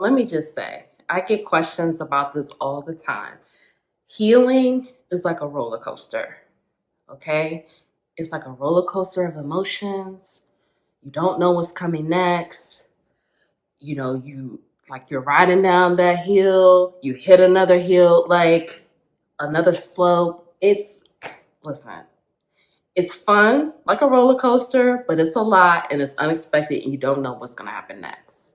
let me just say, I get questions about this all the time. Healing is like a roller coaster, okay? It's like a roller coaster of emotions. You don't know what's coming next. You're riding down that hill, you hit another hill, like another slope. Listen, it's fun, like a roller coaster, but it's a lot and it's unexpected and you don't know what's going to happen next.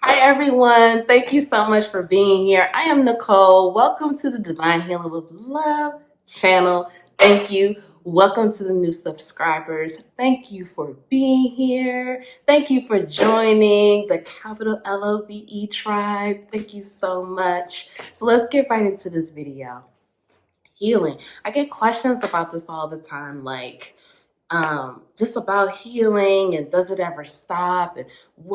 Hi, everyone. Thank you so much for being here. I am Nicole. Welcome to the Divine Healing with Love channel. Thank you. Welcome to the new subscribers. Thank you for being here. Thank you for joining the capital LOVE tribe. Thank you so much. So let's get right into this video. Healing. I get questions about this all the time, like, just about healing and does it ever stop, and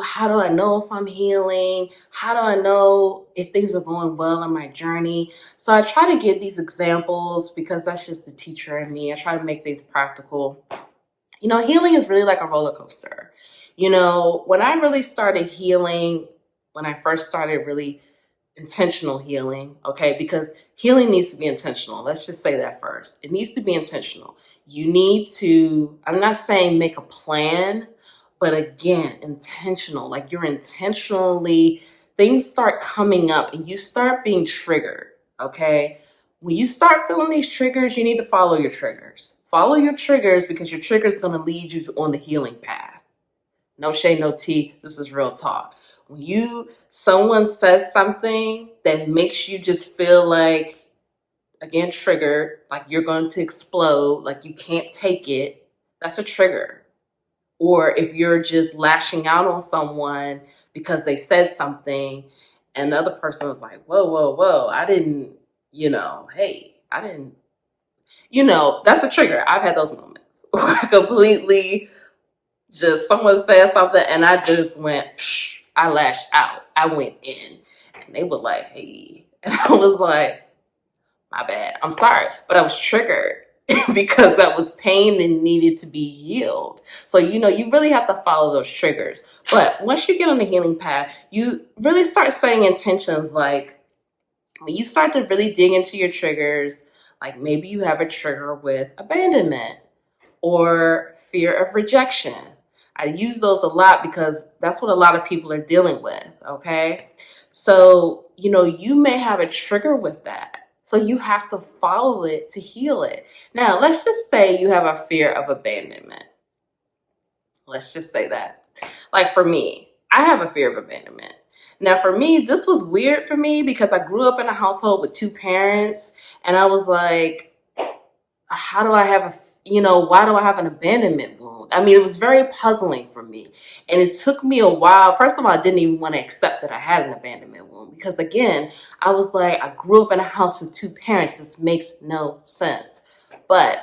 how do I know if I'm healing, how do I know if things are going well on my journey. So I try to give these examples because that's just the teacher in me. I try to make things practical. Healing is really like a roller coaster. When I really started healing, when I first started really intentional healing, okay, because healing needs to be intentional. Let's just say that first. It needs to be intentional. You need to, I'm not saying make a plan, but again, intentional. Like you're intentionally, things start coming up and you start being triggered, okay? When you start feeling these triggers, you need to follow your triggers. Follow your triggers because your trigger is going to lead you on the healing path. No shade, no tea. This is real talk. When someone says something that makes you just feel like, again, triggered, like you're going to explode, like you can't take it, that's a trigger. Or if you're just lashing out on someone because they said something and the other person was like, whoa, I didn't, that's a trigger. I've had those moments where I completely just, someone said something and I just went, I lashed out. I went in and they were like, hey. And I was like, my bad. I'm sorry. But I was triggered because that was pain and needed to be healed. So, you really have to follow those triggers. But once you get on the healing path, you really start setting intentions. Like when you start to really dig into your triggers, like maybe you have a trigger with abandonment or fear of rejection. I use those a lot because that's what a lot of people are dealing with, okay? So, you may have a trigger with that. So you have to follow it to heal it. Now, let's just say you have a fear of abandonment. Let's just say that. Like for me, I have a fear of abandonment. Now, for me, this was weird for me because I grew up in a household with two parents and I was like, how do I have why do I have an abandonment wound? I mean, it was very puzzling for me. And it took me a while. First of all, I didn't even want to accept that I had an abandonment wound because, again, I was like, I grew up in a house with two parents. This makes no sense. But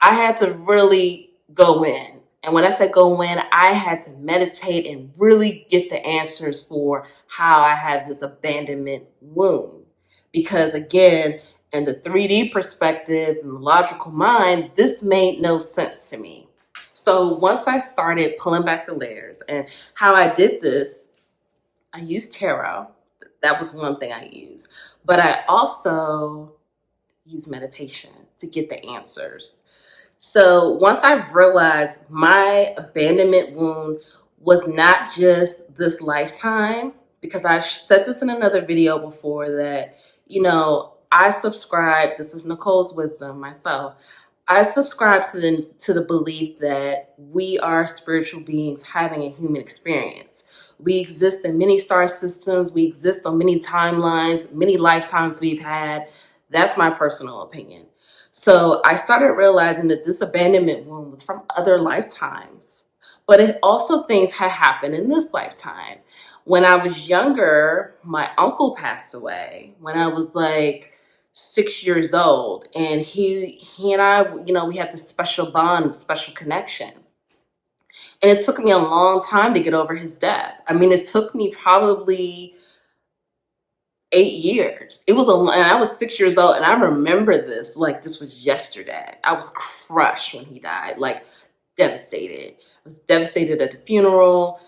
I had to really go in. And when I say go in, I had to meditate and really get the answers for how I had this abandonment wound. Because, again, and the 3D perspective and the logical mind, this made no sense to me. So once I started pulling back the layers, and how I did this, I used tarot. That was one thing I used. But I also used meditation to get the answers. So once I realized my abandonment wound was not just this lifetime, because I said this in another video before that, I subscribe, this is Nicole's wisdom myself, I subscribe to the belief that we are spiritual beings having a human experience. We exist in many star systems, we exist on many timelines, many lifetimes we've had. That's my personal opinion. So I started realizing that this abandonment wound was from other lifetimes, but it also things had happened in this lifetime. When I was younger, my uncle passed away when I was like 6 years old, and he and I, we had this special bond, special connection. And it took me a long time to get over his death. I mean, it took me probably 8 years. It was and I was 6 years old, and I remember this like this was yesterday. I was crushed when he died, like devastated. I was devastated at the funeral.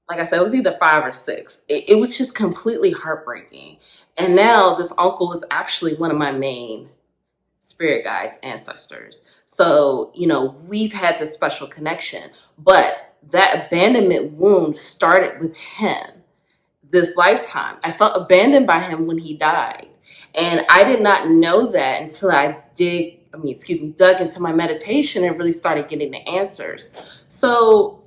Like I said, it was either 5 or 6. It was just completely heartbreaking. And now this uncle is actually one of my main spirit guides, ancestors. So, we've had this special connection, but that abandonment wound started with him this lifetime. I felt abandoned by him when he died. And I did not know that until I dug into my meditation and really started getting the answers. So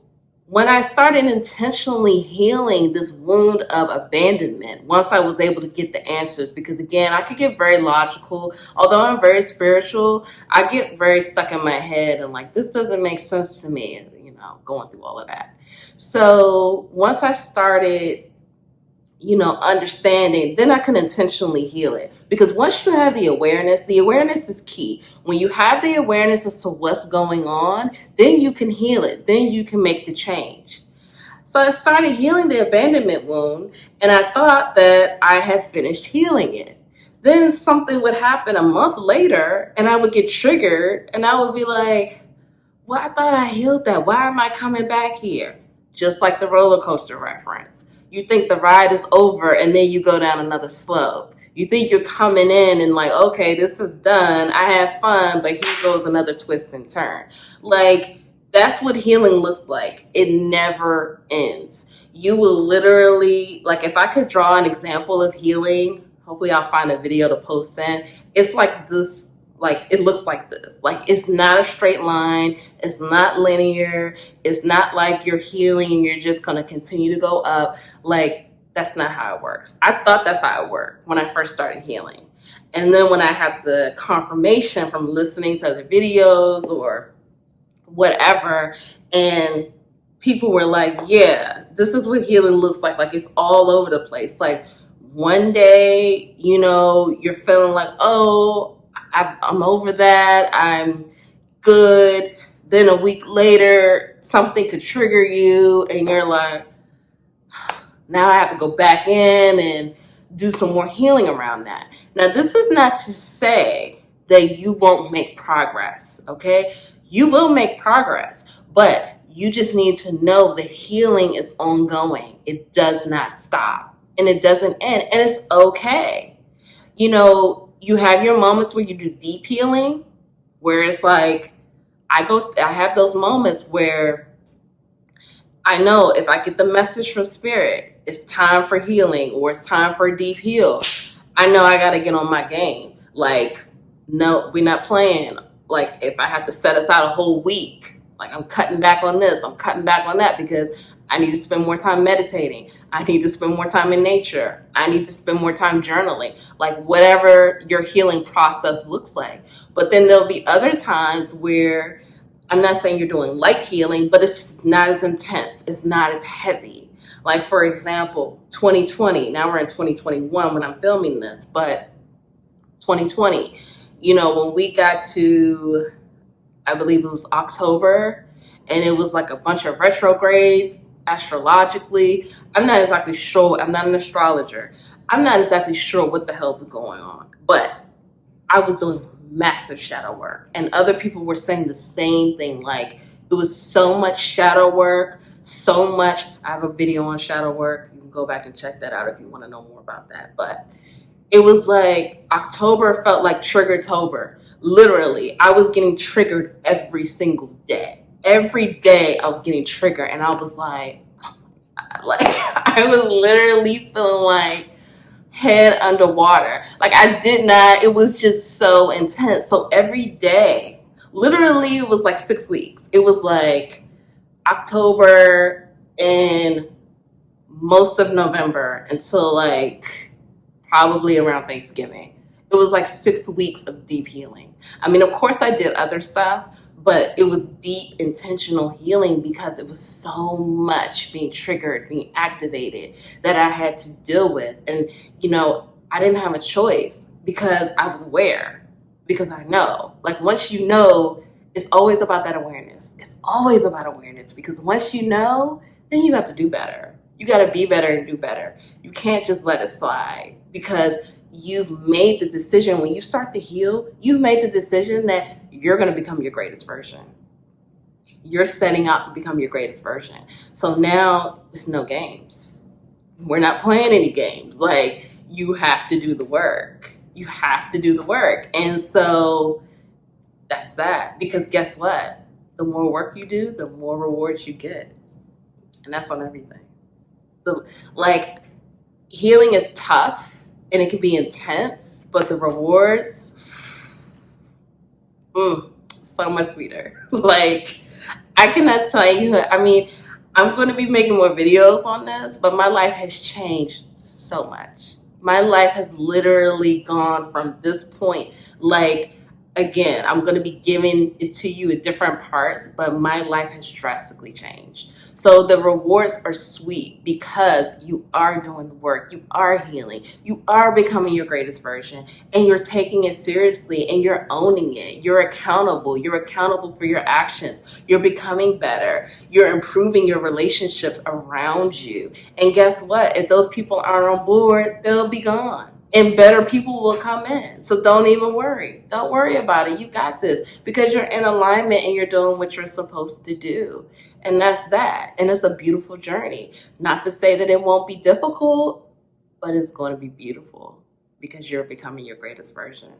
when I started intentionally healing this wound of abandonment, once I was able to get the answers, because again, I could get very logical. Although I'm very spiritual, I get very stuck in my head and like, this doesn't make sense to me, going through all of that. So once I started understanding, then I can intentionally heal it. Because once you have the awareness is key. When you have the awareness as to what's going on, then you can heal it. Then you can make the change. So I started healing the abandonment wound, and I thought that I had finished healing it. Then something would happen a month later, and I would get triggered, and I would be like, well, I thought I healed that. Why am I coming back here? Just like the roller coaster reference. You think the ride is over and then you go down another slope. You think you're coming in and like, okay, this is done. I had fun, but here goes another twist and turn. Like, that's what healing looks like. It never ends. You will literally, like, if I could draw an example of healing, hopefully I'll find a video to post in. It's like this. Like, it looks like this. Like, it's not a straight line. It's not linear. It's not like you're healing and you're just going to continue to go up. Like, that's not how it works. I thought that's how it worked when I first started healing. And then when I had the confirmation from listening to other videos or whatever, and people were like, yeah, this is what healing looks like. Like, it's all over the place. Like, one day, you're feeling like, oh, I'm over that. I'm good. Then a week later, something could trigger you and you're like, now I have to go back in and do some more healing around that. Now, this is not to say that you won't make progress, okay? You will make progress, but you just need to know the healing is ongoing. It does not stop and it doesn't end, and it's okay. You have your moments where you do deep healing, where it's like, I have those moments where I know if I get the message from spirit, it's time for healing or it's time for a deep heal. I know I got to get on my game. Like, no, we're not playing. Like, if I have to set aside a whole week, like, I'm cutting back on this, I'm cutting back on that, because I need to spend more time meditating. I need to spend more time in nature. I need to spend more time journaling. Like, whatever your healing process looks like. But then there'll be other times where, I'm not saying you're doing light healing, but it's just not as intense. It's not as heavy. Like, for example, 2020. Now we're in 2021 when I'm filming this, but 2020, when we got to, I believe it was October, and it was like a bunch of retrogrades astrologically. I'm not exactly sure. I'm not an astrologer. I'm not exactly sure what the hell is going on, but I was doing massive shadow work, and other people were saying the same thing. Like, it was so much shadow work, so much. I have a video on shadow work. You can go back and check that out if you want to know more about that. But it was like October felt like Triggertober. Literally, I was getting triggered every single day. Every day I was getting triggered, and I was like, I was literally feeling like head underwater. Like, it was just so intense. So every day, literally it was like 6 weeks. It was like October and most of November until like probably around Thanksgiving. It was like 6 weeks of deep healing. I mean, of course I did other stuff, but it was deep, intentional healing because it was so much being triggered, being activated that I had to deal with. And, I didn't have a choice because I was aware, because I know. Like, once you know, it's always about that awareness. It's always about awareness, because once you know, then you have to do better. You got to be better and do better. You can't just let it slide, because you've made the decision. When you start to heal, you've made the decision that you're going to become your greatest version. You're setting out to become your greatest version. So now it's no games. We're not playing any games. Like, you have to do the work. You have to do the work. And so that's that. Because guess what? The more work you do, the more rewards you get. And that's on everything. Like, healing is tough and it can be intense, but the rewards, so much sweeter. Like, I cannot tell you. I mean, I'm going to be making more videos on this, but my life has changed so much. My life has literally gone from this point. Like, again, I'm going to be giving it to you in different parts, but my life has drastically changed. So the rewards are sweet because you are doing the work, you are healing, you are becoming your greatest version, and you're taking it seriously and you're owning it. You're accountable. You're accountable for your actions. You're becoming better. You're improving your relationships around you. And guess what? If those people aren't on board, they'll be gone. And better people will come in. So don't even worry. Don't worry about it. You got this, because you're in alignment and you're doing what you're supposed to do. And that's that. And it's a beautiful journey. Not to say that it won't be difficult, but it's going to be beautiful because you're becoming your greatest version.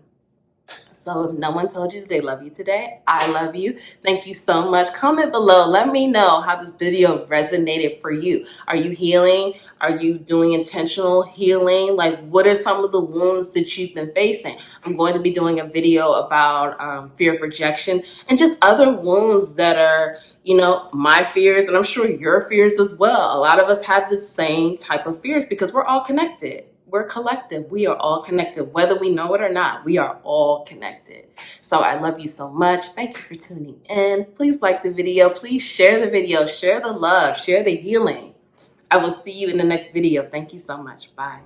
So if no one told you they love you today, I love you. Thank you so much. Comment below. Let me know how this video resonated for you. Are you healing? Are you doing intentional healing? Like, what are some of the wounds that you've been facing? I'm going to be doing a video about fear of rejection and just other wounds that are, you know, my fears, and I'm sure your fears as well. A lot of us have the same type of fears because we're all connected. We're collective. We are all connected. Whether we know it or not, we are all connected. So I love you so much. Thank you for tuning in. Please like the video. Please share the video. Share the love. Share the healing. I will see you in the next video. Thank you so much. Bye.